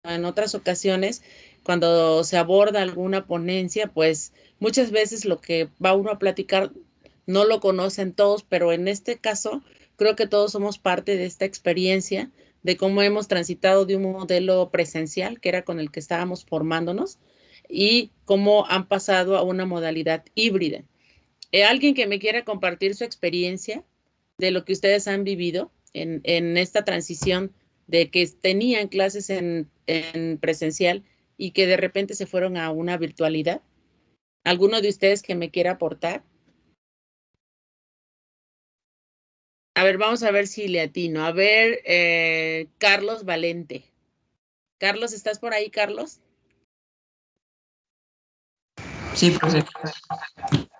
en otras ocasiones, cuando se aborda alguna ponencia, pues muchas veces lo que va uno a platicar no lo conocen todos, pero en este caso creo que todos somos parte de esta experiencia de cómo hemos transitado de un modelo presencial, que era con el que estábamos formándonos, y cómo han pasado a una modalidad híbrida. ¿Alguien que me quiera compartir su experiencia de lo que ustedes han vivido en esta transición de que tenían clases en presencial y que de repente se fueron a una virtualidad? ¿Alguno de ustedes que me quiera aportar? A ver, vamos a ver si le atino. A ver, Carlos Valente. Carlos, ¿estás por ahí, Carlos? Sí, profe.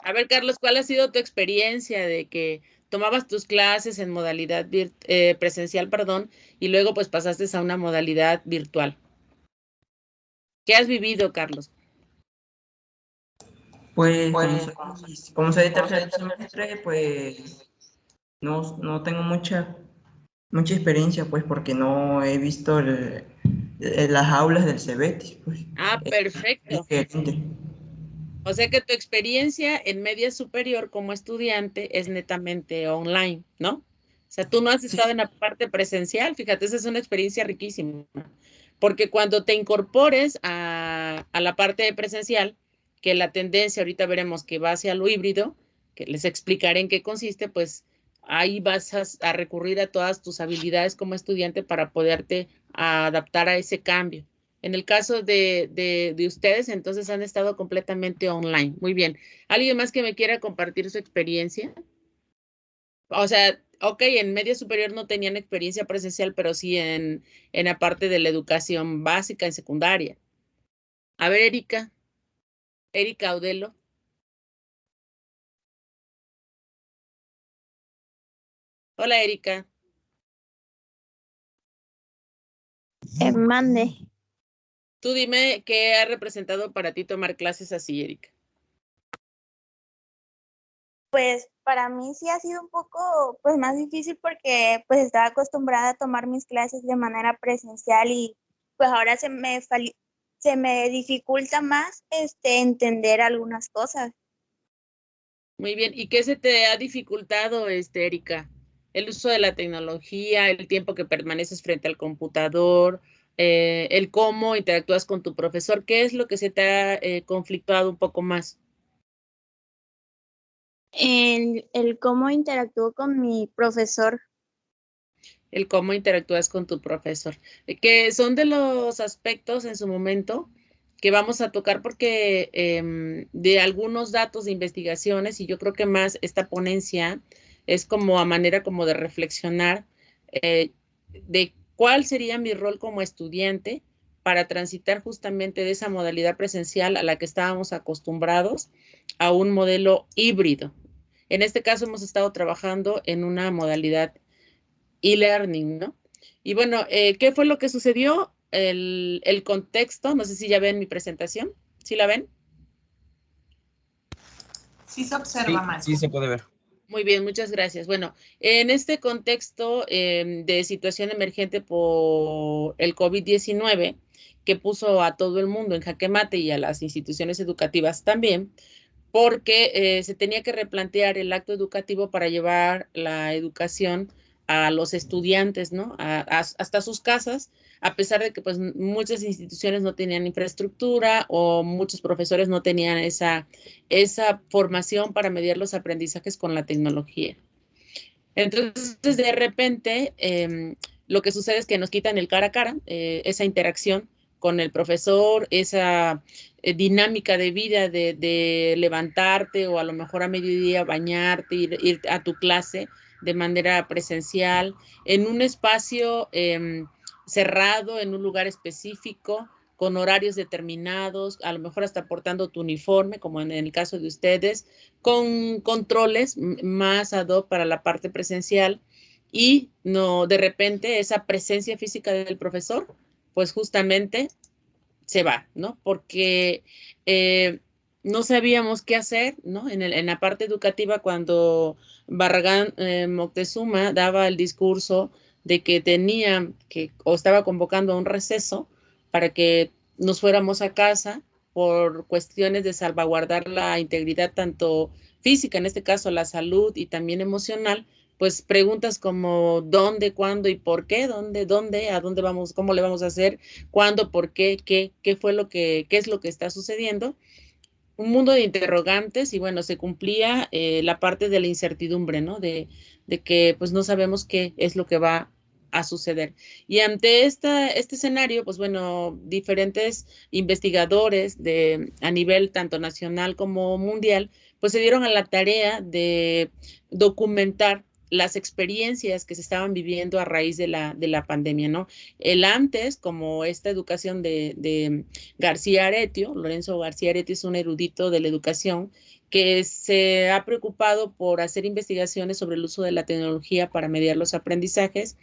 A ver, Carlos, ¿cuál ha sido tu experiencia de que tomabas tus clases en modalidad presencial, perdón, y luego pues pasaste a una modalidad virtual? ¿Qué has vivido, Carlos? Pues como soy de tercer semestre, pues no tengo mucha experiencia, pues porque no he visto las aulas del CEBETIS, pues Ah, es perfecto. diferente. O sea que tu experiencia en media superior como estudiante es netamente online, ¿no? O sea, tú no has Sí, estado en la parte presencial, fíjate, esa es una experiencia riquísima, porque cuando te incorpores a la parte presencial, que la tendencia ahorita veremos que va hacia lo híbrido, que les explicaré en qué consiste, pues ahí vas a recurrir a todas tus habilidades como estudiante para poderte adaptar a ese cambio. En el caso de ustedes, entonces han estado completamente online. Muy bien. ¿Alguien más que me quiera compartir su experiencia? O sea, ok, en media superior no tenían experiencia presencial, pero sí en la parte de la educación básica, en secundaria. A ver, Erika Audelo. Hola, Erika. Mande. Tú dime qué ha representado para ti tomar clases así, Erika. Pues para mí sí ha sido un poco pues más difícil porque pues estaba acostumbrada a tomar mis clases de manera presencial y pues ahora se me dificulta más entender algunas cosas. Muy bien. ¿Y qué se te ha dificultado, Erika? El uso de la tecnología, el tiempo que permaneces frente al computador, el cómo interactúas con tu profesor. ¿Qué es lo que se te ha conflictuado un poco más? El cómo interactúo con mi profesor. El cómo interactúas con tu profesor. Que son de los aspectos en su momento que vamos a tocar porque de algunos datos de investigaciones, y yo creo que más esta ponencia es como a manera como de reflexionar de cuál sería mi rol como estudiante para transitar justamente de esa modalidad presencial a la que estábamos acostumbrados a un modelo híbrido. En este caso hemos estado trabajando en una modalidad e-learning, ¿no? Y bueno, ¿qué fue lo que sucedió? El contexto, no sé si ya ven mi presentación, ¿sí la ven? Sí se observa, sí, maestra. sí se puede ver. Muy bien, muchas gracias. Bueno, en este contexto de situación emergente por el COVID-19, que puso a todo el mundo en jaque mate y a las instituciones educativas también, porque se tenía que replantear el acto educativo para llevar la educación a los estudiantes, ¿no? Hasta sus casas, a pesar de que pues muchas instituciones no tenían infraestructura o muchos profesores no tenían esa formación para mediar los aprendizajes con la tecnología. Entonces, de repente, lo que sucede es que nos quitan el cara a cara, esa interacción con el profesor, esa dinámica de vida de levantarte o a lo mejor a mediodía bañarte, ir a tu clase de manera presencial, en un espacio cerrado, en un lugar específico, con horarios determinados, a lo mejor hasta portando tu uniforme, como en el caso de ustedes, con controles más ad hoc para la parte presencial y no de repente esa presencia física del profesor, pues justamente se va, ¿no? Porque no sabíamos qué hacer, ¿no? En la parte educativa, cuando Barragán Moctezuma daba el discurso de que tenía que, o estaba convocando a un receso, para que nos fuéramos a casa por cuestiones de salvaguardar la integridad tanto física, en este caso la salud, y también emocional, pues preguntas como dónde, cuándo y por qué, dónde, a dónde vamos, cómo le vamos a hacer, cuándo, por qué, qué fue lo que, qué es lo que está sucediendo. Un mundo de interrogantes y bueno, se cumplía la parte de la incertidumbre, ¿no? De que pues no sabemos qué es lo que va a suceder. Y ante este escenario, pues bueno, diferentes investigadores a nivel tanto nacional como mundial, pues se dieron a la tarea de documentar las experiencias que se estaban viviendo a raíz de la pandemia, ¿no? El antes, como esta educación de García Aretio, Lorenzo García Aretio es un erudito de la educación que se ha preocupado por hacer investigaciones sobre el uso de la tecnología para mediar los aprendizajes.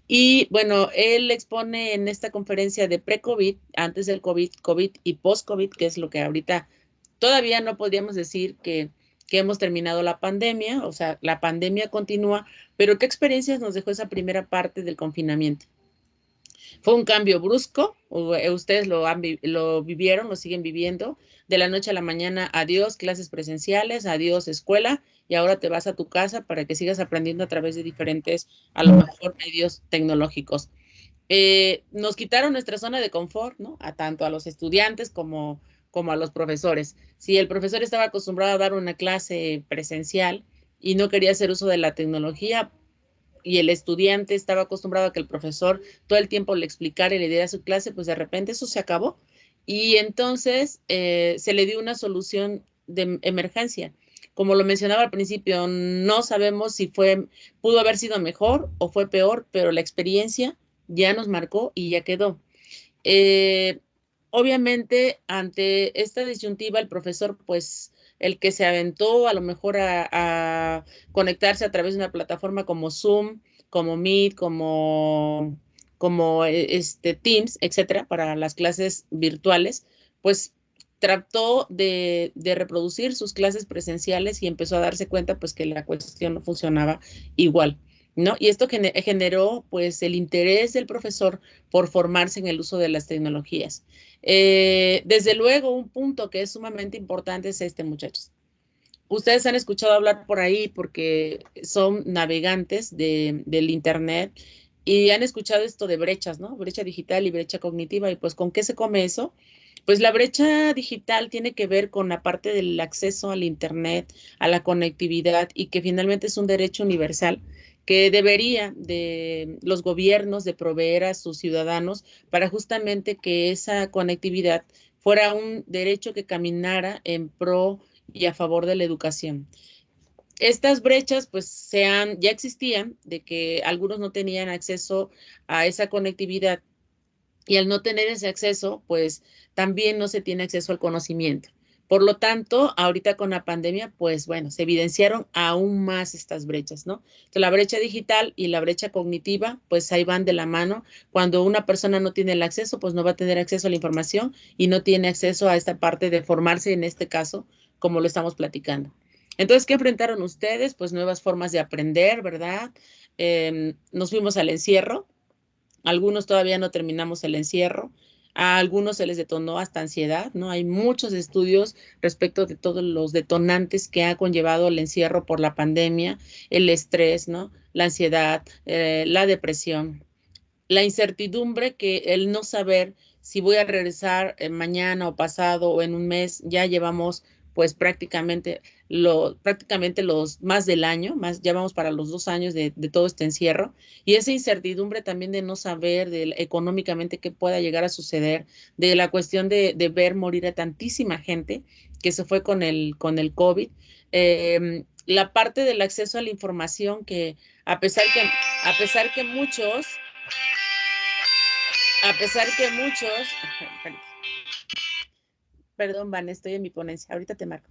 Y bueno, él expone en esta conferencia de pre-COVID, antes del COVID, COVID y post-COVID, que es lo que ahorita todavía no podríamos decir que hemos terminado la pandemia, o sea, la pandemia continúa, pero ¿qué experiencias nos dejó esa primera parte del confinamiento? Fue un cambio brusco, ustedes lo vivieron, lo siguen viviendo, de la noche a la mañana, adiós clases presenciales, adiós escuela, y ahora te vas a tu casa para que sigas aprendiendo a través de diferentes, a lo mejor, medios tecnológicos. Nos quitaron nuestra zona de confort, ¿no? A tanto a los estudiantes como a los profesores. Si el profesor estaba acostumbrado a dar una clase presencial y no quería hacer uso de la tecnología, y el estudiante estaba acostumbrado a que el profesor todo el tiempo le explicara y le diera su clase, pues de repente eso se acabó. Y entonces se le dio una solución de emergencia. Como lo mencionaba al principio, no sabemos si pudo haber sido mejor o fue peor, pero la experiencia ya nos marcó y ya quedó. Eh, Obviamente, ante esta disyuntiva, el profesor, pues, el que se aventó a lo mejor a conectarse a través de una plataforma como Zoom, como Meet, como Teams, etcétera, para las clases virtuales, pues trató de reproducir sus clases presenciales y empezó a darse cuenta, pues, que la cuestión no funcionaba igual, ¿no? Y esto generó, pues, el interés del profesor por formarse en el uso de las tecnologías. Desde luego, un punto que es sumamente importante es este, muchachos. Ustedes han escuchado hablar por ahí porque son navegantes del Internet y han escuchado esto de brechas, ¿no? Brecha digital y brecha cognitiva. Y pues, ¿con qué se come eso? Pues la brecha digital tiene que ver con la parte del acceso al Internet, a la conectividad y que finalmente es un derecho universal que debería de los gobiernos de proveer a sus ciudadanos para justamente que esa conectividad fuera un derecho que caminara en pro y a favor de la educación. Estas brechas pues ya existían, de que algunos no tenían acceso a esa conectividad y al no tener ese acceso pues también no se tiene acceso al conocimiento. Por lo tanto, ahorita con la pandemia, pues bueno, se evidenciaron aún más estas brechas, ¿no? Entonces, la brecha digital y la brecha cognitiva, pues ahí van de la mano. Cuando una persona no tiene el acceso, pues no va a tener acceso a la información y no tiene acceso a esta parte de formarse, en este caso, como lo estamos platicando. Entonces, ¿qué enfrentaron ustedes? Pues nuevas formas de aprender, ¿verdad? Nos fuimos al encierro. Algunos todavía no terminamos el encierro. A algunos se les detonó hasta ansiedad, ¿no? Hay muchos estudios respecto de todos los detonantes que ha conllevado el encierro por la pandemia, el estrés, ¿no? La ansiedad, la depresión, la incertidumbre, que el no saber si voy a regresar mañana o pasado o en un mes. Ya llevamos pues prácticamente los más del año, ya vamos para los 2 años de todo este encierro, y esa incertidumbre también de no saber económicamente qué pueda llegar a suceder, de la cuestión de ver morir a tantísima gente que se fue con el COVID, la parte del acceso a la información que a pesar que muchos perdón, Van, estoy en mi ponencia, ahorita te marco.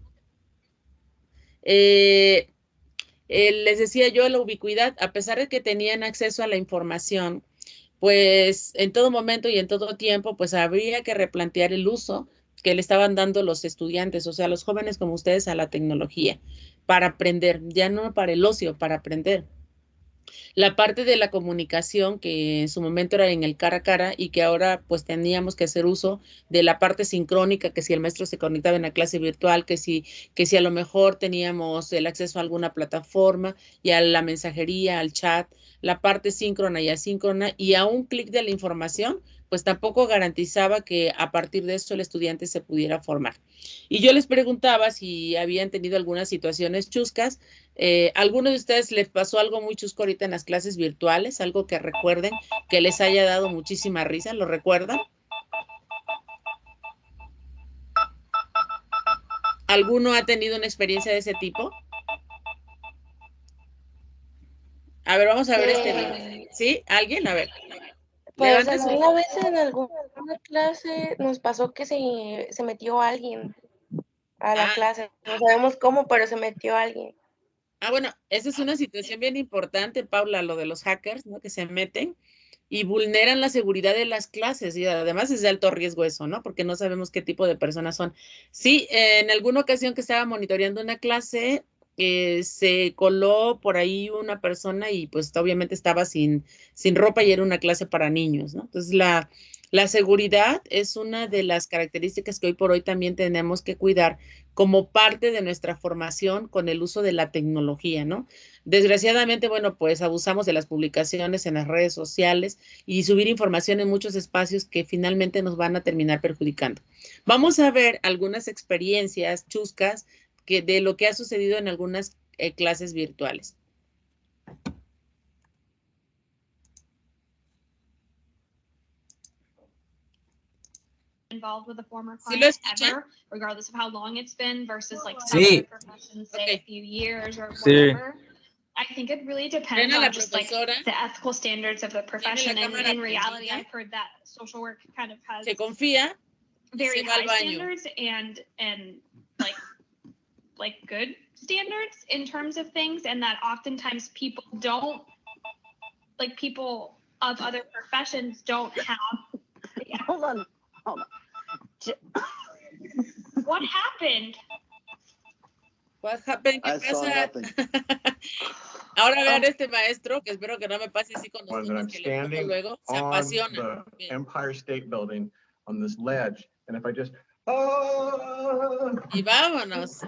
Les decía yo, la ubicuidad, a pesar de que tenían acceso a la información, pues en todo momento y en todo tiempo, pues habría que replantear el uso que le estaban dando los estudiantes, o sea, los jóvenes como ustedes, a la tecnología, para aprender, ya no para el ocio, para aprender. La parte de la comunicación, que en su momento era en el cara a cara y que ahora pues teníamos que hacer uso de la parte sincrónica, que si el maestro se conectaba en la clase virtual, que si a lo mejor teníamos el acceso a alguna plataforma y a la mensajería, al chat, la parte síncrona y asíncrona, y a un clic de la información, pues tampoco garantizaba que a partir de eso el estudiante se pudiera formar. Y yo les preguntaba si habían tenido algunas situaciones chuscas. ¿Alguno de ustedes les pasó algo muy chusco ahorita en las clases virtuales? Algo que recuerden que les haya dado muchísima risa, ¿lo recuerdan? ¿Alguno ha tenido una experiencia de ese tipo? A ver, vamos a ver este video. ¿Sí? ¿Alguien? A ver. Pues Levante su... una vez en alguna clase nos pasó que se metió alguien a la clase. No sabemos cómo, pero se metió alguien. Bueno, esa es una situación bien importante, Paula, lo de los hackers, ¿no? Que se meten y vulneran la seguridad de las clases, y además es de alto riesgo eso, ¿no? Porque no sabemos qué tipo de personas son. Sí, en alguna ocasión que estaba monitoreando una clase, se coló por ahí una persona y pues obviamente estaba sin ropa y era una clase para niños, ¿no? Entonces la seguridad es una de las características que hoy por hoy también tenemos que cuidar como parte de nuestra formación con el uso de la tecnología, ¿no? Desgraciadamente, bueno, pues abusamos de las publicaciones en las redes sociales y subir información en muchos espacios que finalmente nos van a terminar perjudicando. Vamos a ver algunas experiencias chuscas de lo que ha sucedido en algunas clases virtuales. Involved with a former ¿Sí client lo ever, regardless of how long it's been, versus like some Sí. other professions, say a few years or Sí. whatever. I think it really depends Ven a la on just like profesora. the ethical standards of the profession. Tiene la And cámara in reality, prendida. I've heard that social work kind of has Se confía y very se va al high baño. standards and like good standards in terms of things, and that oftentimes people don't, like people of other professions don't have. Hold on. What happened? What happened? ¿Qué I saw pasa? nothing. Ahora vean este maestro, que espero que no me pase así con los Was that I'm temas que le pongo standing luego, se on apasiona. the Bien. Empire State Building on this ledge, and if I just, Y vámonos.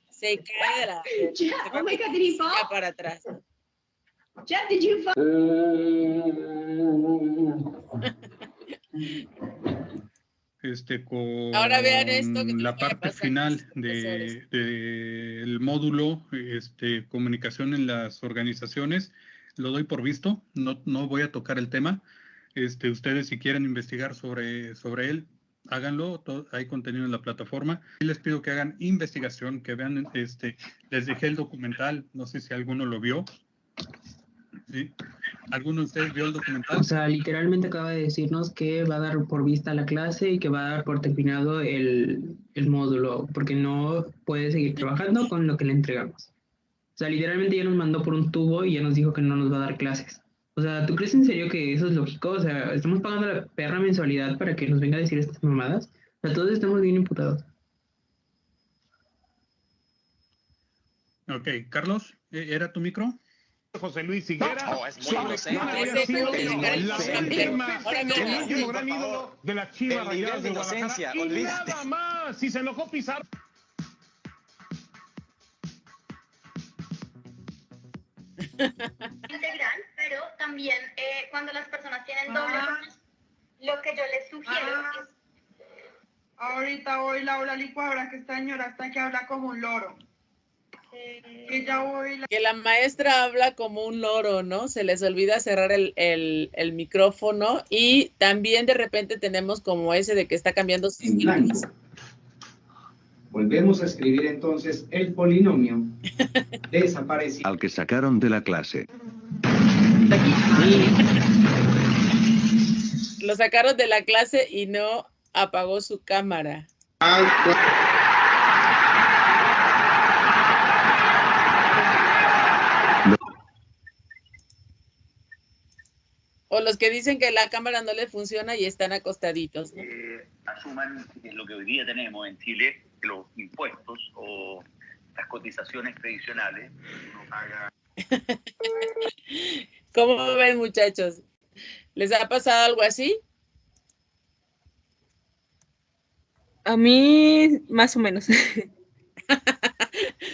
Se cae de la... Jeff, oh my God, did he fall? Ya para atrás. Jeff, did you fall? Con Ahora vean esto que la parte final del módulo, comunicación en las organizaciones, lo doy por visto, no voy a tocar el tema. Ustedes si quieren investigar sobre él, háganlo, hay contenido en la plataforma. Y les pido que hagan investigación, que vean, les dejé el documental, no sé si alguno lo vio. ¿Sí? ¿Alguno de ustedes vio el documental? O sea, literalmente acaba de decirnos que va a dar por vista la clase y que va a dar por terminado el módulo, porque no puede seguir trabajando con lo que le entregamos. O sea, literalmente ya nos mandó por un tubo y ya nos dijo que no nos va a dar clases. O sea, ¿tú crees en serio que eso es lógico? O sea, estamos pagando la perra mensualidad para que nos venga a decir estas mamadas. O sea, todos estamos bien imputados. Ok, Carlos, ¿era tu micro? José Luis Higuera, sobre quién había sido el último gran ídolo de las Chivas Rayadas de Guadalajara. Y nada más, si se enojó Pizarro. Integral, pero también cuando las personas tienen doble, lo que yo les sugiero es... Ahorita hoy la licuadora que esta señora está que habla como un loro. Que ya voy Que la maestra habla como un loro, ¿no? Se les olvida cerrar el micrófono y también de repente tenemos como ese de que está cambiando sus símbolos. Volvemos a escribir entonces el polinomio desaparecido. Al que sacaron de la clase. Lo sacaron de la clase y no apagó su cámara. O los que dicen que la cámara no le funciona y están acostaditos, ¿no? Asuman que lo que hoy día tenemos en Chile, que los impuestos o las cotizaciones previsionales, uno paga ¿Cómo ven, muchachos? ¿Les ha pasado algo así? A mí, más o menos.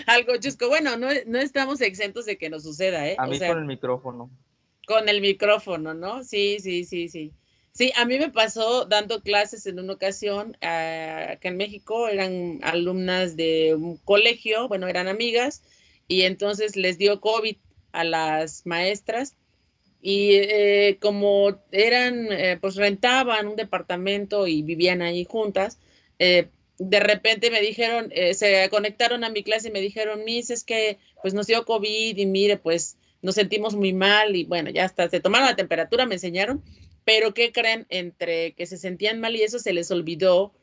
Algo chusco. Bueno, no estamos exentos de que nos suceda, ¿eh? A O mí sea, con el micrófono. con el micrófono, ¿no? Sí. Sí, a mí me pasó dando clases en una ocasión acá en México, eran alumnas de un colegio, bueno, eran amigas, y entonces les dio COVID a las maestras, y como eran, pues rentaban un departamento y vivían ahí juntas, de repente me dijeron, se conectaron a mi clase y me dijeron, Miss, es que pues nos dio COVID y mire, pues nos sentimos muy mal y bueno, ya hasta se tomaron la temperatura, me enseñaron, pero ¿qué creen? Entre que se sentían mal y eso se les olvidó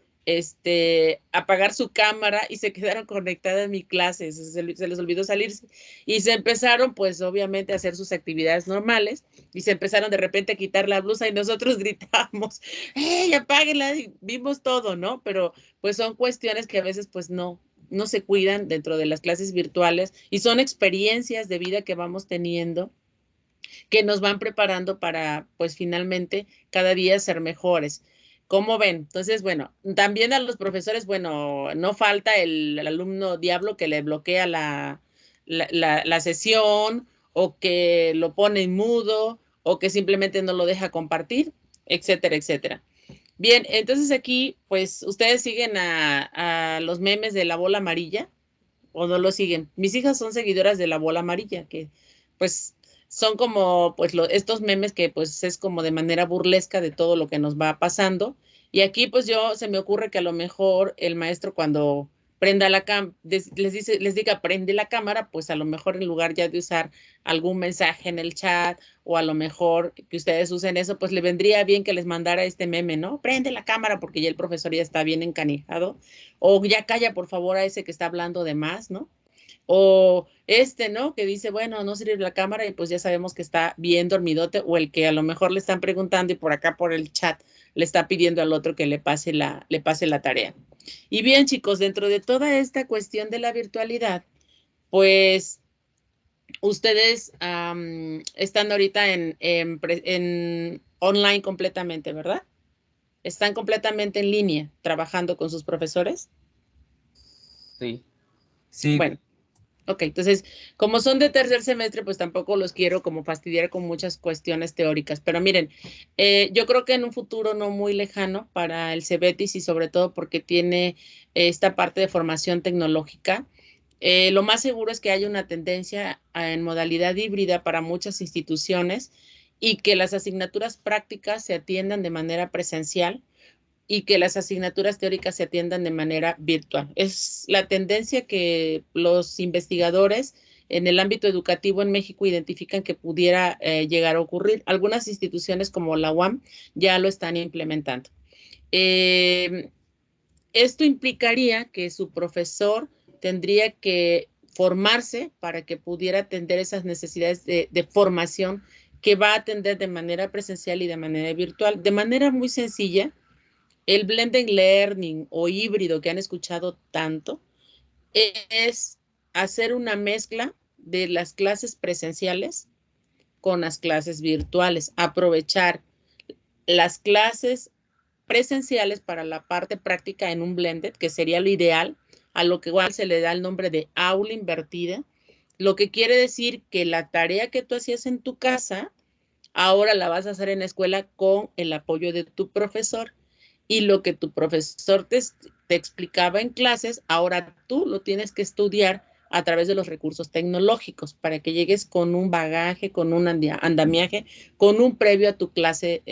apagar su cámara y se quedaron conectadas a mi clase, se les olvidó salirse y se empezaron pues obviamente a hacer sus actividades normales y se empezaron de repente a quitar la blusa y nosotros gritamos, ¡hey, apáguenla! Y vimos todo, ¿no? Pero pues son cuestiones que a veces pues no se cuidan dentro de las clases virtuales y son experiencias de vida que vamos teniendo que nos van preparando para pues finalmente cada día ser mejores. ¿Cómo ven? Entonces, bueno, también a los profesores, bueno, no falta el alumno diablo que le bloquea la sesión o que lo pone en mudo o que simplemente no lo deja compartir, etcétera, etcétera. Bien, entonces aquí, pues, ¿ustedes siguen a los memes de la bola amarilla o no lo siguen? Mis hijas son seguidoras de la bola amarilla, que pues son como pues estos memes que pues es como de manera burlesca de todo lo que nos va pasando. Y aquí pues se me ocurre que a lo mejor el maestro cuando prenda les diga prende la cámara, pues a lo mejor en lugar ya de usar algún mensaje en el chat o a lo mejor que ustedes usen eso, pues le vendría bien que les mandara este meme, ¿no? Prende la cámara porque ya el profesor ya está bien encanijado o ya calla por favor a ese que está hablando de más, ¿no? O ¿no? Que dice, bueno, no sirve la cámara y pues ya sabemos que está bien dormidote o el que a lo mejor le están preguntando y por acá por el chat le está pidiendo al otro que le pase la tarea. Y bien, chicos, dentro de toda esta cuestión de la virtualidad, pues ustedes están ahorita en online completamente, ¿verdad? ¿Están completamente en línea trabajando con sus profesores? Sí. Sí. Bueno. Ok, entonces, como son de tercer semestre, pues tampoco los quiero como fastidiar con muchas cuestiones teóricas. Pero miren, yo creo que en un futuro no muy lejano para el CEBETIS y sobre todo porque tiene esta parte de formación tecnológica, lo más seguro es que haya una tendencia en modalidad híbrida para muchas instituciones y que las asignaturas prácticas se atiendan de manera presencial y que las asignaturas teóricas se atiendan de manera virtual. Es la tendencia que los investigadores en el ámbito educativo en México identifican que pudiera llegar a ocurrir. Algunas instituciones como la UAM ya lo están implementando. Esto implicaría que su profesor tendría que formarse para que pudiera atender esas necesidades de formación que va a atender de manera presencial y de manera virtual. De manera muy sencilla, el blended learning o híbrido que han escuchado tanto es hacer una mezcla de las clases presenciales con las clases virtuales, aprovechar las clases presenciales para la parte práctica en un blended, que sería lo ideal, a lo que igual se le da el nombre de aula invertida, lo que quiere decir que la tarea que tú hacías en tu casa, ahora la vas a hacer en la escuela con el apoyo de tu profesor. Y lo que tu profesor te explicaba en clases, ahora tú lo tienes que estudiar a través de los recursos tecnológicos para que llegues con un bagaje, con un andamiaje, con un previo a tu clase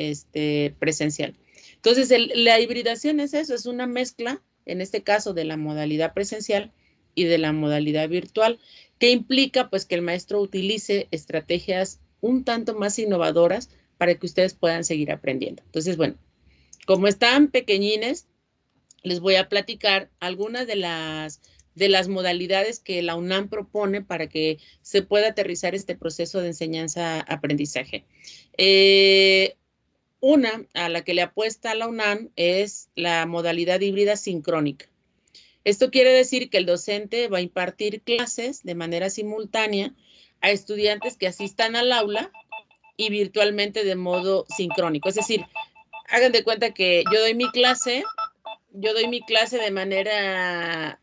presencial. Entonces, la hibridación es eso, es una mezcla, en este caso, de la modalidad presencial y de la modalidad virtual, que implica pues que el maestro utilice estrategias un tanto más innovadoras para que ustedes puedan seguir aprendiendo. Entonces, bueno, como están pequeñines, les voy a platicar algunas de las modalidades que la UNAM propone para que se pueda aterrizar este proceso de enseñanza-aprendizaje. Una a la que le apuesta la UNAM es la modalidad híbrida sincrónica. Esto quiere decir que el docente va a impartir clases de manera simultánea a estudiantes que asistan al aula y virtualmente de modo sincrónico. Es decir, hagan de cuenta que yo doy mi clase de manera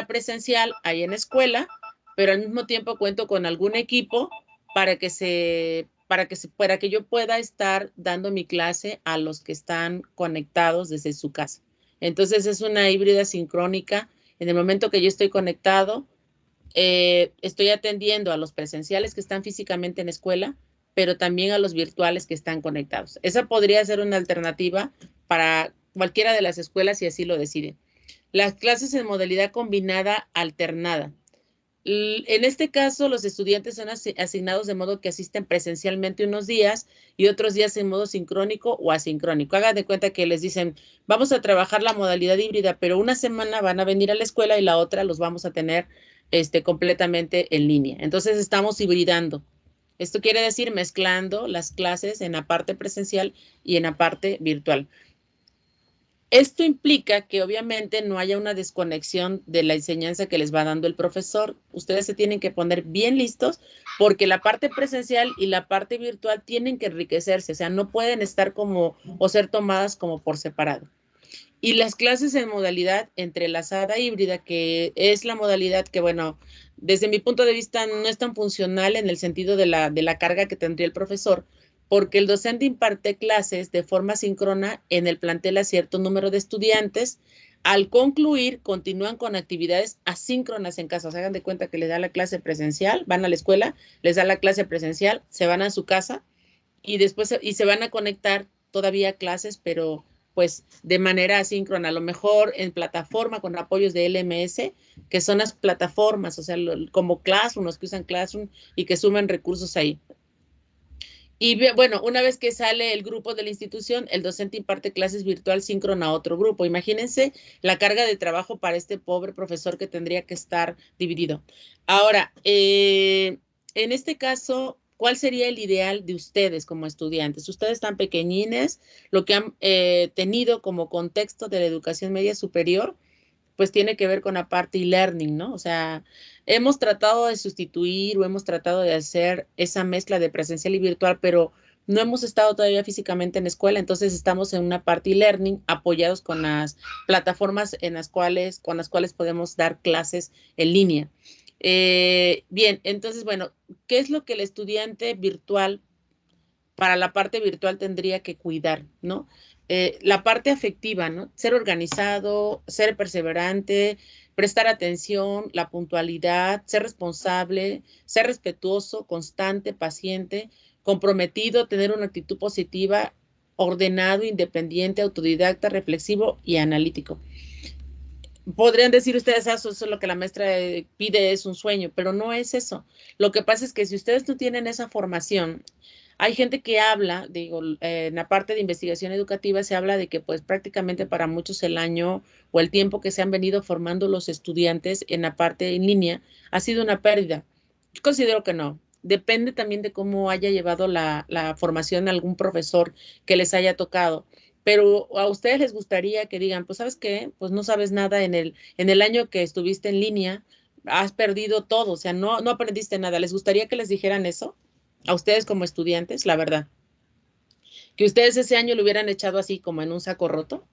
presencial ahí en la escuela, pero al mismo tiempo cuento con algún equipo para que yo pueda estar dando mi clase a los que están conectados desde su casa. Entonces es una híbrida sincrónica. En el momento que yo estoy conectado, estoy atendiendo a los presenciales que están físicamente en escuela, pero también a los virtuales que están conectados. Esa podría ser una alternativa para cualquiera de las escuelas si así lo deciden. Las clases en modalidad combinada alternada. En este caso, los estudiantes son asignados de modo que asisten presencialmente unos días y otros días en modo sincrónico o asincrónico. Hagan de cuenta que les dicen, vamos a trabajar la modalidad híbrida, pero una semana van a venir a la escuela y la otra los vamos a tener completamente en línea. Entonces, estamos hibridando. Esto quiere decir mezclando las clases en la parte presencial y en la parte virtual. Esto implica que obviamente no haya una desconexión de la enseñanza que les va dando el profesor. Ustedes se tienen que poner bien listos porque la parte presencial y la parte virtual tienen que enriquecerse, o sea, no pueden estar o ser tomadas como por separado. Y las clases en modalidad entrelazada híbrida, que es la modalidad que, bueno, desde mi punto de vista no es tan funcional en el sentido de la carga que tendría el profesor, porque el docente imparte clases de forma síncrona en el plantel a cierto número de estudiantes. Al concluir, continúan con actividades asíncronas en casa. Se hagan de cuenta que les da la clase presencial, van a la escuela, les da la clase presencial, se van a su casa y después se van a conectar todavía a clases, pero pues de manera asíncrona, a lo mejor en plataforma con apoyos de LMS, que son las plataformas, o sea, como Classroom, los que usan Classroom y que suman recursos ahí. Y bueno, una vez que sale el grupo de la institución, el docente imparte clases virtual síncrona a otro grupo. Imagínense la carga de trabajo para este pobre profesor que tendría que estar dividido. Ahora, en este caso, ¿cuál sería el ideal de ustedes como estudiantes? Ustedes tan pequeñines, lo que han tenido como contexto de la educación media superior, pues tiene que ver con la parte e-learning, ¿no? O sea, hemos tratado de sustituir o hemos tratado de hacer esa mezcla de presencial y virtual, pero no hemos estado todavía físicamente en la escuela, entonces estamos en una parte e-learning apoyados con las plataformas con las cuales podemos dar clases en línea. Bien, entonces, bueno, ¿qué es lo que el estudiante virtual, para la parte virtual tendría que cuidar, ¿no? La parte afectiva, ¿no? Ser organizado, ser perseverante, prestar atención, la puntualidad, ser responsable, ser respetuoso, constante, paciente, comprometido, tener una actitud positiva, ordenado, independiente, autodidacta, reflexivo y analítico. Podrían decir ustedes, eso es lo que la maestra pide, es un sueño, pero no es eso. Lo que pasa es que si ustedes no tienen esa formación, hay gente que habla, digo, en la parte de investigación educativa se habla de que pues prácticamente para muchos el año o el tiempo que se han venido formando los estudiantes en la parte en línea ha sido una pérdida. Yo considero que no. Depende también de cómo haya llevado la formación algún profesor que les haya tocado. Pero a ustedes les gustaría que digan, pues, ¿sabes qué? Pues no sabes nada en el año que estuviste en línea, has perdido todo, o sea, no aprendiste nada. ¿Les gustaría que les dijeran eso? A ustedes como estudiantes, la verdad. Que ustedes ese año lo hubieran echado así como en un saco roto.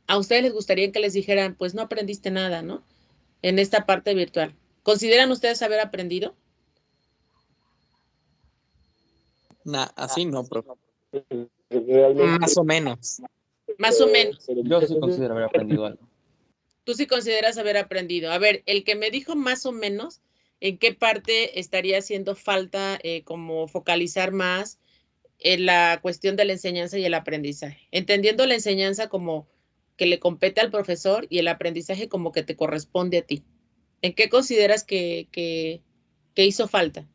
A ustedes les gustaría que les dijeran, pues no aprendiste nada, ¿no? En esta parte virtual. ¿Consideran ustedes haber aprendido? Así no, profe. Realmente, Más o menos. Más o menos. Yo sí considero haber aprendido algo. Tú sí consideras haber aprendido. A ver, el que me dijo más o menos, ¿en qué parte estaría haciendo falta como focalizar más en la cuestión de la enseñanza y el aprendizaje? Entendiendo la enseñanza como que le compete al profesor y el aprendizaje como que te corresponde a ti. ¿En qué consideras que hizo falta?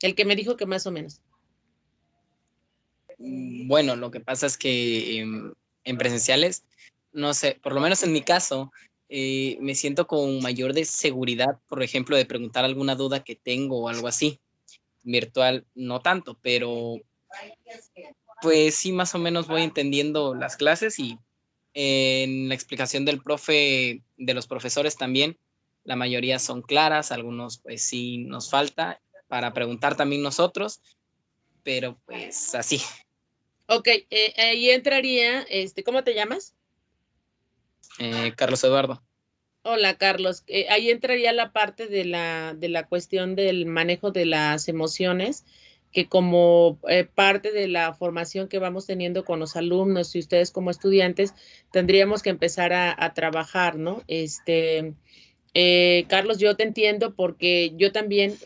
El que me dijo que más o menos. Bueno, lo que pasa es que en presenciales, no sé, por lo menos en mi caso, me siento con mayor de seguridad, por ejemplo, de preguntar alguna duda que tengo o algo así. Virtual no tanto, pero pues sí más o menos voy entendiendo las clases y En la explicación del profe, de los profesores también, la mayoría son claras, algunos pues sí nos falta para preguntar también nosotros, pero pues así. Ok, ahí entraría, ¿cómo te llamas? Carlos Eduardo. Hola, Carlos. Ahí entraría la parte de la cuestión del manejo de las emociones, que como parte de la formación que vamos teniendo con los alumnos y ustedes como estudiantes, tendríamos que empezar a trabajar, ¿no? Carlos, yo te entiendo porque yo también,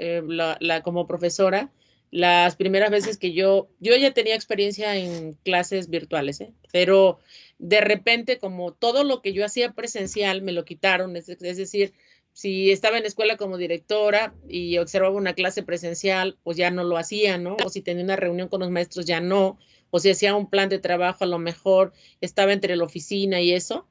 como profesora, las primeras veces que yo ya tenía experiencia en clases virtuales, pero de repente como todo lo que yo hacía presencial me lo quitaron, es decir, si estaba en la escuela como directora y observaba una clase presencial, pues ya no lo hacía, ¿no? O si tenía una reunión con los maestros, ya no, o si hacía un plan de trabajo, a lo mejor estaba entre la oficina y eso.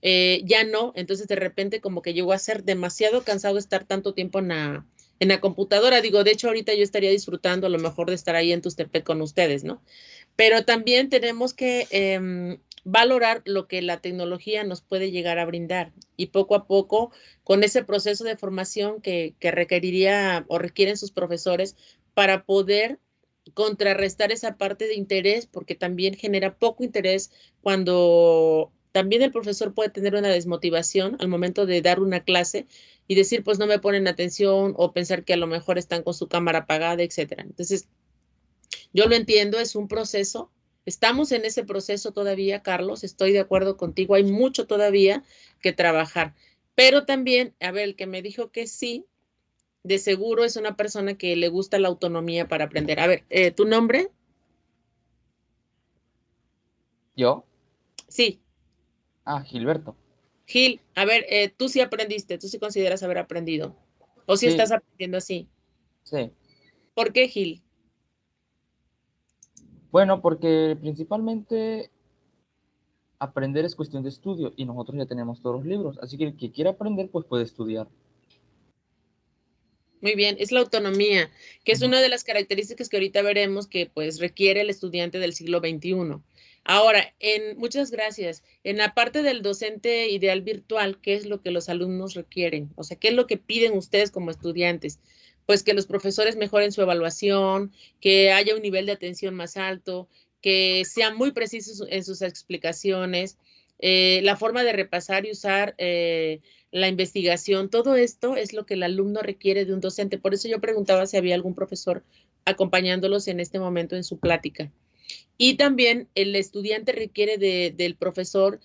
Ya no, entonces de repente como que llegó a ser demasiado cansado estar tanto tiempo en la computadora. Digo, de hecho ahorita yo estaría disfrutando a lo mejor de estar ahí en Tustepec con ustedes, ¿no? Pero también tenemos que valorar lo que la tecnología nos puede llegar a brindar y poco a poco con ese proceso de formación que requeriría o requieren sus profesores para poder contrarrestar esa parte de interés, porque también genera poco interés cuando también el profesor puede tener una desmotivación al momento de dar una clase y decir, pues no me ponen atención o pensar que a lo mejor están con su cámara apagada, etcétera. Entonces, yo lo entiendo, es un proceso. Estamos en ese proceso todavía, Carlos, estoy de acuerdo contigo, hay mucho todavía que trabajar. Pero también, a ver, el que me dijo que sí, de seguro es una persona que le gusta la autonomía para aprender. A ver, ¿tu nombre? ¿Yo? Sí. Gilberto. Gil, a ver, tú sí aprendiste, tú sí consideras haber aprendido. ¿O sí Sí. estás aprendiendo así? Sí. ¿Por qué, Gil? Bueno, porque principalmente aprender es cuestión de estudio y nosotros ya tenemos todos los libros, así que el que quiera aprender pues puede estudiar. Muy bien, es la autonomía, que es una de las características que ahorita veremos que pues requiere el estudiante del siglo XXI. Ahora, muchas gracias. En la parte del docente ideal virtual, ¿qué es lo que los alumnos requieren? O sea, ¿qué es lo que piden ustedes como estudiantes? Pues que los profesores mejoren su evaluación, que haya un nivel de atención más alto, que sean muy precisos en sus explicaciones, la forma de repasar y usar la investigación, todo esto es lo que el alumno requiere de un docente. Por eso yo preguntaba si había algún profesor acompañándolos en este momento en su plática. Y también el estudiante requiere del profesor,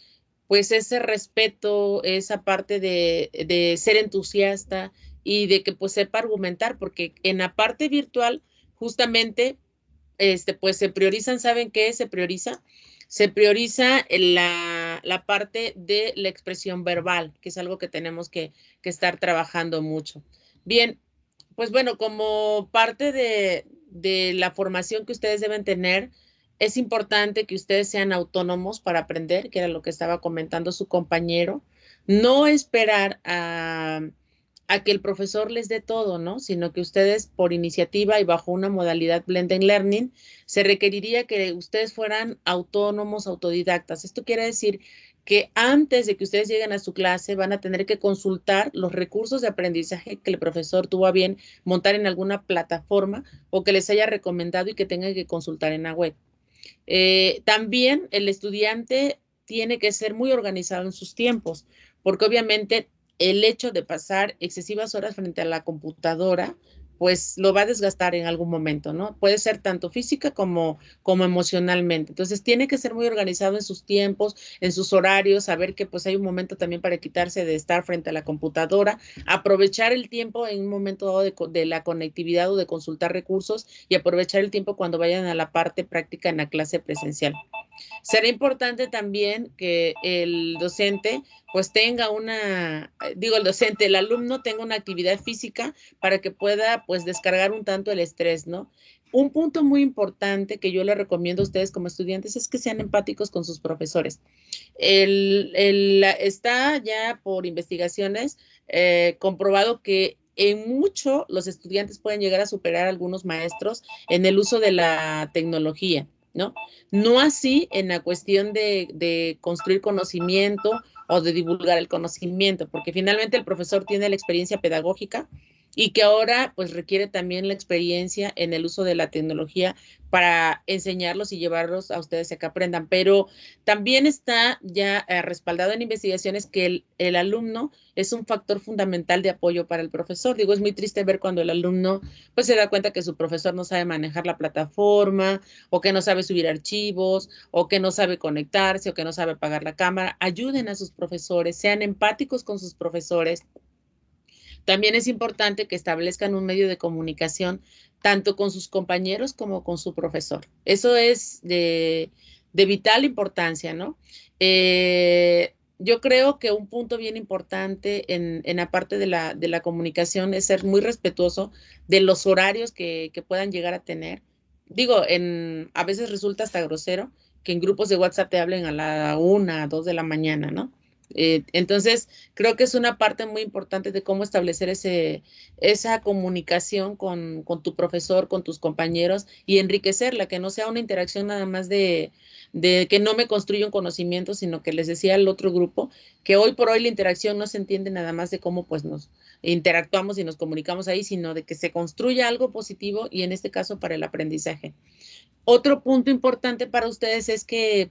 pues ese respeto, esa parte de ser entusiasta y de que pues sepa argumentar, porque en la parte virtual justamente pues se priorizan, ¿saben qué se prioriza? Se prioriza la parte de la expresión verbal, que es algo que tenemos que estar trabajando mucho. Bien, pues bueno, como parte de la formación que ustedes deben tener, es importante que ustedes sean autónomos para aprender, que era lo que estaba comentando su compañero. No esperar a que el profesor les dé todo, ¿no? Sino que ustedes por iniciativa y bajo una modalidad blended learning, se requeriría que ustedes fueran autónomos, autodidactas. Esto quiere decir que antes de que ustedes lleguen a su clase van a tener que consultar los recursos de aprendizaje que el profesor tuvo a bien montar en alguna plataforma o que les haya recomendado y que tengan que consultar en la web. También el estudiante tiene que ser muy organizado en sus tiempos, porque obviamente el hecho de pasar excesivas horas frente a la computadora, pues lo va a desgastar en algún momento, ¿no? Puede ser tanto física como emocionalmente. Entonces, tiene que ser muy organizado en sus tiempos, en sus horarios, saber que pues hay un momento también para quitarse de estar frente a la computadora, aprovechar el tiempo en un momento dado de la conectividad o de consultar recursos y aprovechar el tiempo cuando vayan a la parte práctica en la clase presencial. Será importante también que el docente pues tenga el alumno tenga una actividad física para que pueda pues descargar un tanto el estrés, ¿no? Un punto muy importante que yo le recomiendo a ustedes como estudiantes es que sean empáticos con sus profesores. Está ya por investigaciones comprobado que en mucho los estudiantes pueden llegar a superar a algunos maestros en el uso de la tecnología. ¿no? No así en la cuestión de construir conocimiento o de divulgar el conocimiento, porque finalmente el profesor tiene la experiencia pedagógica y que ahora pues requiere también la experiencia en el uso de la tecnología para enseñarlos y llevarlos a ustedes a que aprendan, pero también está ya respaldado en investigaciones que el alumno es un factor fundamental de apoyo para el profesor. Digo, es muy triste ver cuando el alumno pues se da cuenta que su profesor no sabe manejar la plataforma o que no sabe subir archivos o que no sabe conectarse o que no sabe apagar la cámara. Ayuden a sus profesores, sean empáticos con sus profesores. También es importante que establezcan un medio de comunicación tanto con sus compañeros como con su profesor. Eso es de vital importancia, ¿no? Yo creo que un punto bien importante en la parte de la comunicación es ser muy respetuoso de los horarios que puedan llegar a tener. Digo, a veces resulta hasta grosero que en grupos de WhatsApp te hablen a la 1, 2 de la mañana, ¿no? Entonces, creo que es una parte muy importante de cómo establecer esa comunicación con tu profesor, con tus compañeros y enriquecerla, que no sea una interacción nada más de que no me construye un conocimiento, sino que les decía al otro grupo que hoy por hoy la interacción no se entiende nada más de cómo pues nos interactuamos y nos comunicamos ahí, sino de que se construya algo positivo y en este caso para el aprendizaje. Otro punto importante para ustedes es que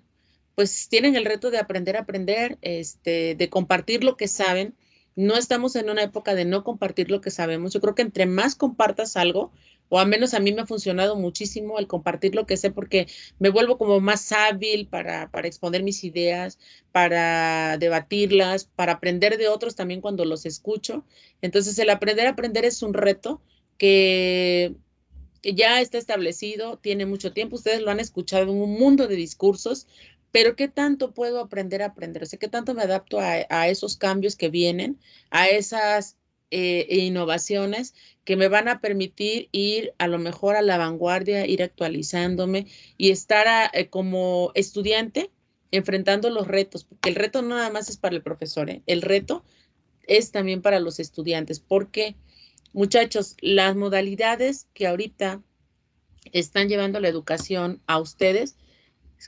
pues tienen el reto de aprender a aprender, de compartir lo que saben. No estamos en una época de no compartir lo que sabemos. Yo creo que entre más compartas algo, o al menos a mí me ha funcionado muchísimo el compartir lo que sé porque me vuelvo como más hábil para exponer mis ideas, para debatirlas, para aprender de otros también cuando los escucho. Entonces el aprender a aprender es un reto que ya está establecido, tiene mucho tiempo, ustedes lo han escuchado en un mundo de discursos, pero ¿qué tanto puedo aprender a aprender? O sea, ¿qué tanto me adapto a esos cambios que vienen, a esas innovaciones que me van a permitir ir a lo mejor a la vanguardia, ir actualizándome y estar como estudiante enfrentando los retos? Porque el reto no nada más es para el profesor, ¿eh? El reto es también para los estudiantes, porque muchachos, las modalidades que ahorita están llevando la educación a ustedes,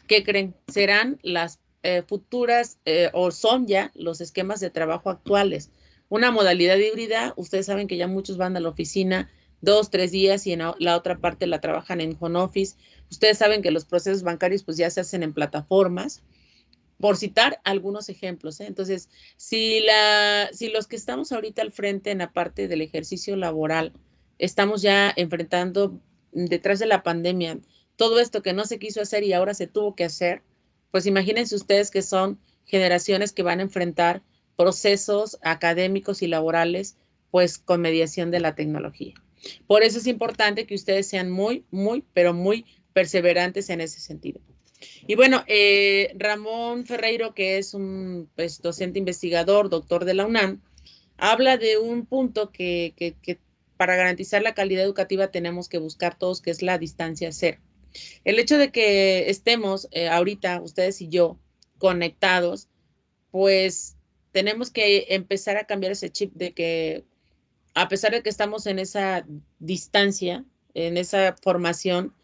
¿qué creen? Serán las futuras o son ya los esquemas de trabajo actuales. Una modalidad híbrida, ustedes saben que ya muchos van a la oficina 2, 3 días y en la otra parte la trabajan en home office. Ustedes saben que los procesos bancarios pues ya se hacen en plataformas, por citar algunos ejemplos, ¿eh? Entonces, si los que estamos ahorita al frente en la parte del ejercicio laboral estamos ya enfrentando detrás de la pandemia todo esto que no se quiso hacer y ahora se tuvo que hacer, pues imagínense ustedes que son generaciones que van a enfrentar procesos académicos y laborales, pues con mediación de la tecnología. Por eso es importante que ustedes sean muy, muy, pero muy perseverantes en ese sentido. Y bueno, Ramón Ferreiro, que es un pues, docente investigador, doctor de la UNAM, habla de un punto que para garantizar la calidad educativa tenemos que buscar todos, que es la distancia cero. El hecho de que estemos ahorita, ustedes y yo, conectados, pues tenemos que empezar a cambiar ese chip de que a pesar de que estamos en esa distancia, en esa formación,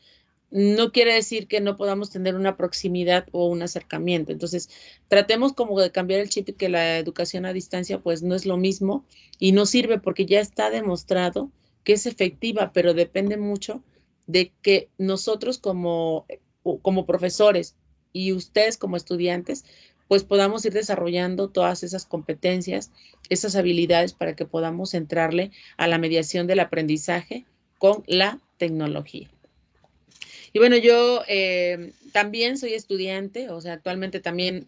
no quiere decir que no podamos tener una proximidad o un acercamiento. Entonces, tratemos como de cambiar el chip y que la educación a distancia pues no es lo mismo y no sirve porque ya está demostrado que es efectiva, pero depende mucho de que nosotros como profesores y ustedes como estudiantes pues podamos ir desarrollando todas esas competencias, esas habilidades para que podamos entrarle a la mediación del aprendizaje con la tecnología. Y bueno, yo también soy estudiante, o sea, actualmente también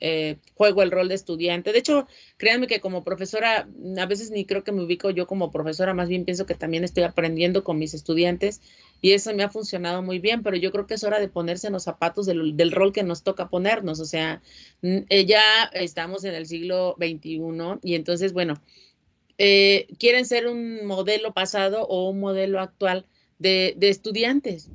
juego el rol de estudiante. De hecho, créanme que como profesora, a veces ni creo que me ubico yo como profesora, más bien pienso que también estoy aprendiendo con mis estudiantes y eso me ha funcionado muy bien, pero yo creo que es hora de ponerse en los zapatos del rol que nos toca ponernos. O sea, ya estamos en el siglo XXI y entonces, bueno, quieren ser un modelo pasado o un modelo actual de estudiantes.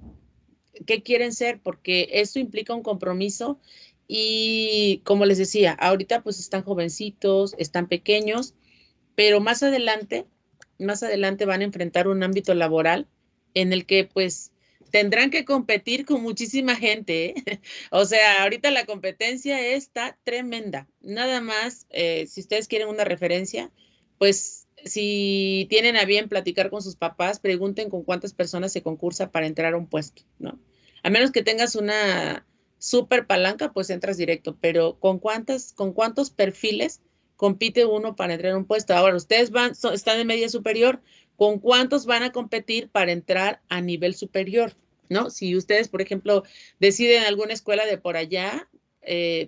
¿Qué quieren ser? Porque eso implica un compromiso y como les decía, ahorita pues están jovencitos, están pequeños, pero más adelante van a enfrentar un ámbito laboral en el que pues tendrán que competir con muchísima gente, ¿eh? O sea, ahorita la competencia está tremenda. Nada más, si ustedes quieren una referencia, pues si tienen a bien platicar con sus papás, pregunten con cuántas personas se concursa para entrar a un puesto, ¿no? A menos que tengas una super palanca, pues entras directo, pero con cuántos perfiles compite uno para entrar a un puesto. Ahora, ustedes están en media superior, ¿con cuántos van a competir para entrar a nivel superior? ¿No? Si ustedes, por ejemplo, deciden alguna escuela de por allá,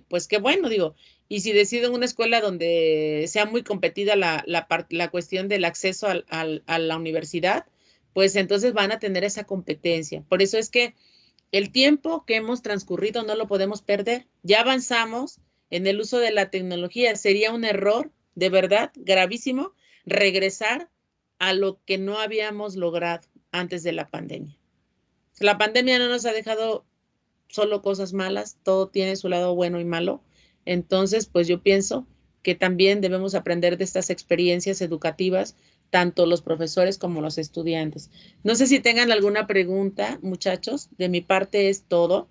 pues qué bueno, digo. Y si deciden una escuela donde sea muy competida la cuestión del acceso a la universidad, pues entonces van a tener esa competencia. Por eso es que el tiempo que hemos transcurrido no lo podemos perder. Ya avanzamos en el uso de la tecnología. Sería un error, de verdad, gravísimo, regresar a lo que no habíamos logrado antes de la pandemia. La pandemia no nos ha dejado solo cosas malas, todo tiene su lado bueno y malo. Entonces, pues yo pienso que también debemos aprender de estas experiencias educativas, tanto los profesores como los estudiantes. No sé si tengan alguna pregunta, muchachos. De mi parte es todo.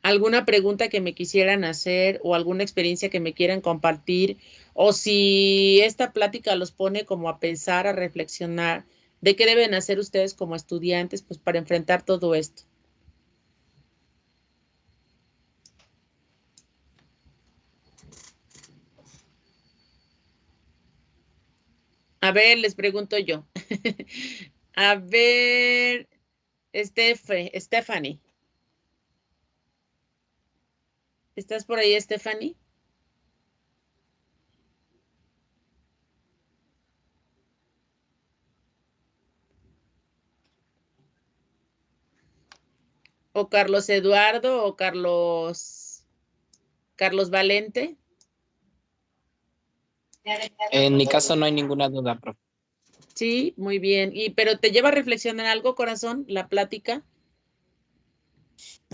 ¿Alguna pregunta que me quisieran hacer o alguna experiencia que me quieran compartir? O si esta plática los pone como a pensar, a reflexionar de qué deben hacer ustedes como estudiantes, pues para enfrentar todo esto. A ver, les pregunto yo. A ver, Stephanie. ¿Estás por ahí, Stephanie? O Carlos Eduardo o Carlos Valente. En mi caso no hay ninguna duda, profe. Sí, muy bien. Pero te lleva a reflexionar algo, corazón, la plática.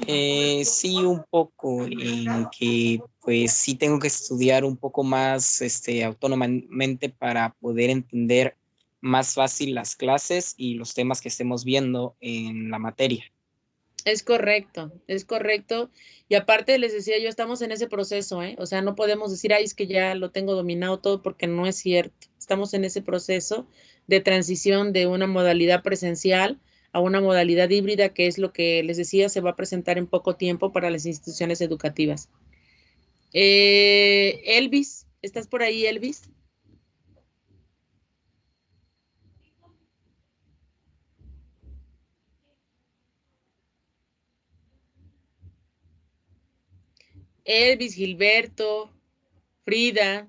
Sí, un poco, en que pues sí tengo que estudiar un poco más autónomamente para poder entender más fácil las clases y los temas que estemos viendo en la materia. Es correcto, es correcto. Y aparte les decía yo, estamos en ese proceso, ¿eh? O sea, no podemos decir, ay, es que ya lo tengo dominado todo porque no es cierto. Estamos en ese proceso de transición de una modalidad presencial a una modalidad híbrida, que es lo que les decía, se va a presentar en poco tiempo para las instituciones educativas. Elvis, ¿estás por ahí, Elvis? Elvis, Gilberto, Frida.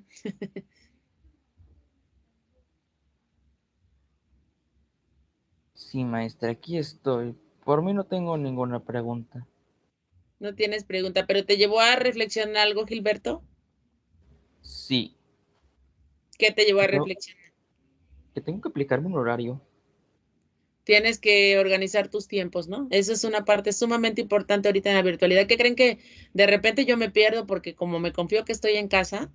Sí, maestra, aquí estoy. Por mí no tengo ninguna pregunta. No tienes pregunta, pero ¿te llevó a reflexionar algo, Gilberto? Sí. ¿Qué te llevó a reflexionar? Que tengo que aplicarme un horario. Tienes que organizar tus tiempos, ¿no? Esa es una parte sumamente importante ahorita en la virtualidad. ¿Qué creen que de repente yo me pierdo porque como me confío que estoy en casa,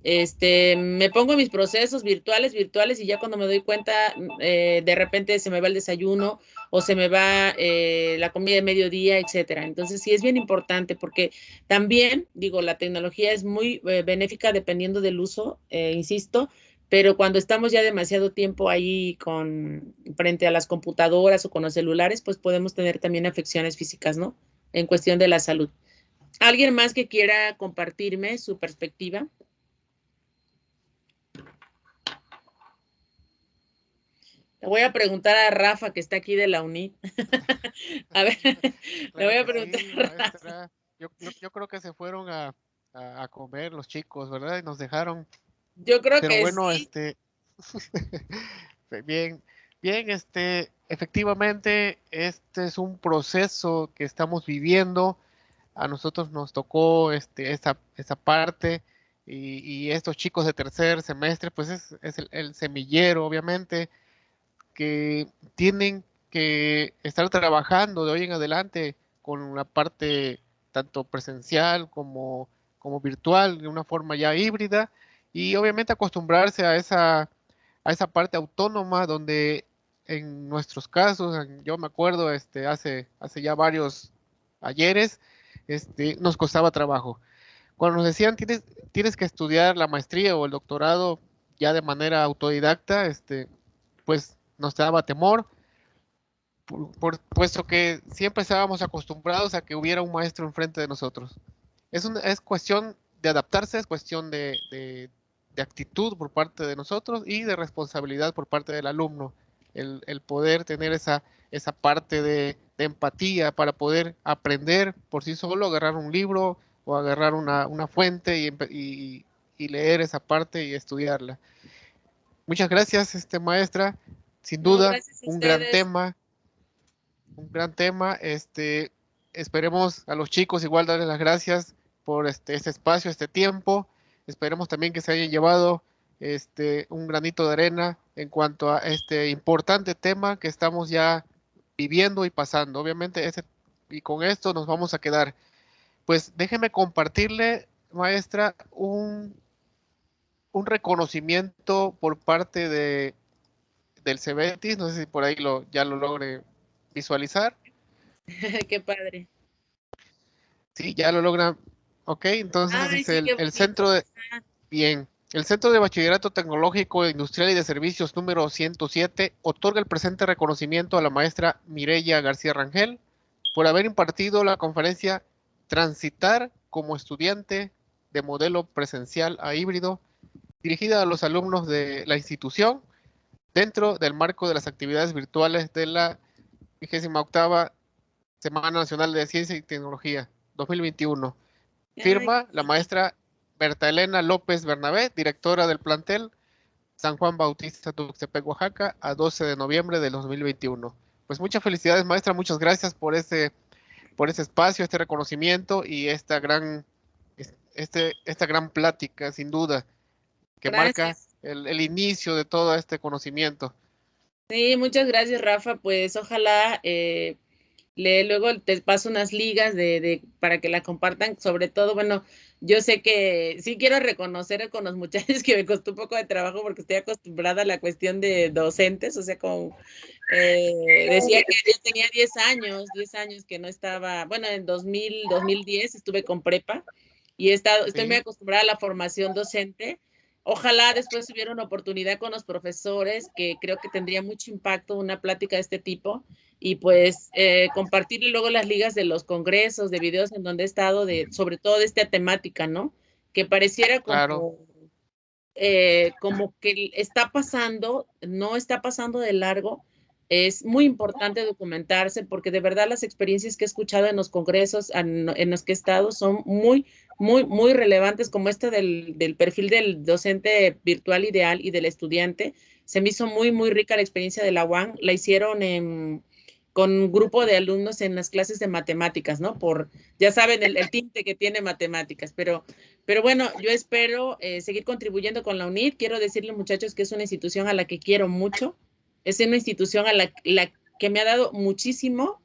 me pongo mis procesos virtuales y ya cuando me doy cuenta, de repente se me va el desayuno o se me va la comida de mediodía, etcétera. Entonces sí es bien importante porque también, digo, la tecnología es muy benéfica dependiendo del uso, insisto, pero cuando estamos ya demasiado tiempo ahí frente a las computadoras o con los celulares, pues podemos tener también afecciones físicas, ¿no? En cuestión de la salud. ¿Alguien más que quiera compartirme su perspectiva? Le voy a preguntar a Rafa, que está aquí de la UNI. A ver, le voy a preguntar. Sí, maestra. Yo creo que se fueron a comer los chicos, ¿verdad? Y nos dejaron. Yo creo Pero que bueno, sí. Bien, bien, efectivamente, este es un proceso que estamos viviendo. A nosotros nos tocó esa parte y estos chicos de tercer semestre, pues es el semillero, obviamente, que tienen que estar trabajando de hoy en adelante con la parte tanto presencial como virtual, de una forma ya híbrida, y obviamente acostumbrarse a esa parte autónoma donde en nuestros casos, yo me acuerdo, hace ya varios ayeres, nos costaba trabajo. Cuando nos decían tienes que estudiar la maestría o el doctorado ya de manera autodidacta, pues nos daba temor, puesto que siempre estábamos acostumbrados a que hubiera un maestro enfrente de nosotros. Es cuestión de adaptarse, es cuestión de actitud por parte de nosotros y de responsabilidad por parte del alumno, el poder tener esa parte de empatía para poder aprender por sí solo, agarrar un libro o agarrar una fuente y leer esa parte y estudiarla. Muchas gracias, maestra. Sin duda, gracias a un gran ustedes. tema. Un gran tema. Esperemos a los chicos igual darles las gracias por este espacio, este tiempo. Esperemos también que se hayan llevado un granito de arena en cuanto a este importante tema que estamos ya viviendo y pasando. Obviamente, y con esto nos vamos a quedar. Pues déjeme compartirle, maestra, un reconocimiento por parte del CEBETIS. No sé si por ahí ya lo logre visualizar. Qué padre. Sí, ya lo logran. Ok, entonces Ay, dice sí, qué el bonito. centro de... Bien, el Centro de Bachillerato Tecnológico, Industrial y de Servicios número 107 otorga el presente reconocimiento a la maestra Mireya García Rangel por haber impartido la conferencia Transitar como estudiante de modelo presencial a híbrido, dirigida a los alumnos de la institución dentro del marco de las actividades virtuales de la 28ª Semana Nacional de Ciencia y Tecnología 2021. Firma la maestra Berta Elena López Bernabé, directora del plantel San Juan Bautista Tuxtepec, Oaxaca, a 12 de noviembre del 2021. Pues muchas felicidades, maestra, muchas gracias por ese espacio, este reconocimiento y esta gran plática, sin duda, que marca el inicio de todo este conocimiento. Sí, muchas gracias, Rafa. Pues ojalá luego te paso unas ligas para que la compartan. Sobre todo, bueno, yo sé que sí quiero reconocer con los muchachos que me costó un poco de trabajo porque estoy acostumbrada a la cuestión de docentes, o sea, decía que yo tenía 10 años que no estaba, bueno, en 2010 estuve con prepa y estoy muy acostumbrada a la formación docente. Ojalá después hubiera una oportunidad con los profesores, que creo que tendría mucho impacto una plática de este tipo, y pues compartirle luego las ligas de los congresos, de videos en donde he estado, sobre todo de esta temática, ¿no? Que pareciera como que está pasando, no está pasando de largo. Es muy importante documentarse porque de verdad las experiencias que he escuchado en los congresos en los que he estado son muy, muy, muy relevantes, como esta del perfil del docente virtual ideal y del estudiante. Se me hizo muy, muy rica la experiencia de la UAM. La hicieron con un grupo de alumnos en las clases de matemáticas, ¿no? Ya saben, el tinte que tiene matemáticas, pero bueno, yo espero seguir contribuyendo con la UNIT. Quiero decirle, muchachos, que es una institución a la que quiero mucho. Es una institución a la que me ha dado muchísimo,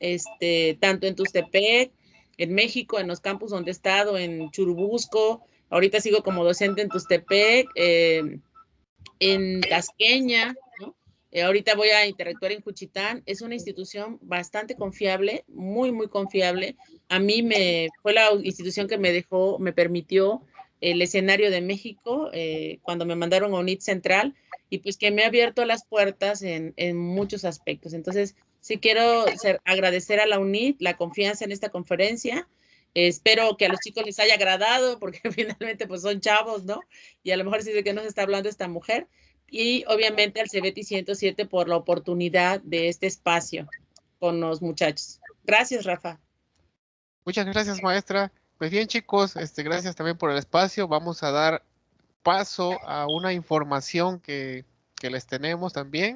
tanto en Tuxtepec, en México, en los campus donde he estado, en Churubusco. Ahorita sigo como docente en Tuxtepec, en Tasqueña, ¿no? Ahorita voy a interactuar en Juchitán. Es una institución bastante confiable, muy, muy confiable. A mí fue la institución que me permitió el escenario de México cuando me mandaron a UNIT Central, y pues que me ha abierto las puertas en muchos aspectos. Entonces, sí quiero agradecer a la UNIT la confianza en esta conferencia. Espero que a los chicos les haya agradado, porque finalmente pues son chavos, ¿no? Y a lo mejor sí de qué nos está hablando esta mujer. Y obviamente al CEBETI 107 por la oportunidad de este espacio con los muchachos. Gracias, Rafa. Muchas gracias, maestra. Pues bien, chicos, gracias también por el espacio. Vamos a dar paso a una información que les tenemos también.